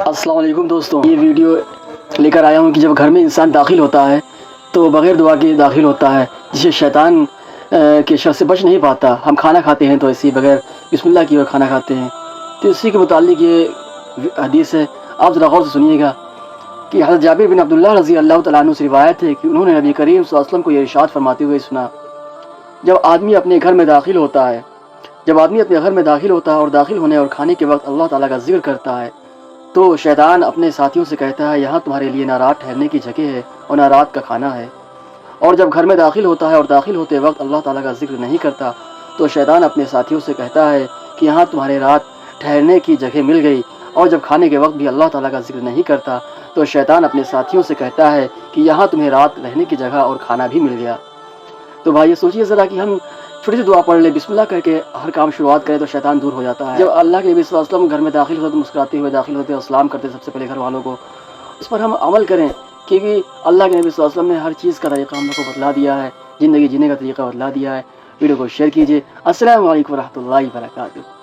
अस्सलाम वालेकुम दोस्तों, ये वीडियो लेकर आया हूँ कि जब घर में इंसान दाखिल होता है तो बग़ैर दुआ के दाखिल होता है, जिसे शैतान के शर से बच नहीं पाता। हम खाना खाते हैं तो ऐसे ही बग़ैर बिस्मिल्लाह किए हुए खाना खाते हैं। तो इसी के मुतालिक ये हदीस है, आप ज़रा गौर से सुनिएगा कि हज़रत जाबिर बिन अब्दुल्लाह रज़ी अल्लाह तआला अन्हु से रिवायत है कि उन्होंने नबी करीम सल्लल्लाहु अलैहि वसल्लम को ये इरशाद फरमाते हुए सुना, जब आदमी अपने घर में दाखिल होता है और दाखिल होने और खाने के वक्त अल्लाह ताला का ज़िक्र करता है तो शैतान अपने साथियों से कहता है, यहाँ तुम्हारे लिए ना रात ठहरने की जगह है और ना रात का खाना है। और जब घर में दाखिल होता है और दाखिल होते वक्त अल्लाह ताला का ज़िक्र नहीं करता तो शैतान अपने साथियों से कहता है कि यहाँ तुम्हारे रात ठहरने की जगह मिल गई। और जब खाने के वक्त भी अल्लाह ताला का ज़िक्र नहीं करता तो शैतान अपने साथियों से कहता है कि यहाँ तुम्हें रात रहने की जगह और खाना भी मिल गया। तो भाई ये सोचिए ज़रा कि हम छोटी सी दुआ पढ़ ले, बिस्मिल्लाह करके हर काम शुरुआत करें तो शैतान दूर हो जाता है। जब अल्लाह के नबी सल्लल्लाहु अलैहि वसल्लम घर में दाखिल होते मुस्कुराते हुए दाखिल होते और सलाम करते सबसे पहले घर वालों को, इस पर हम अमल करें क्योंकि अल्लाह के नबी सल्लल्लाहु अलैहि वसल्लम ने हर चीज़ का तरीक़ा हम लोग को बतला दिया है, ज़िंदगी जीने का तरीक़ा बतला दिया है। वीडियो को शेयर कीजिए। अस्सलामु अलैकुम व रहमतुल्लाहि व बरकातुहू।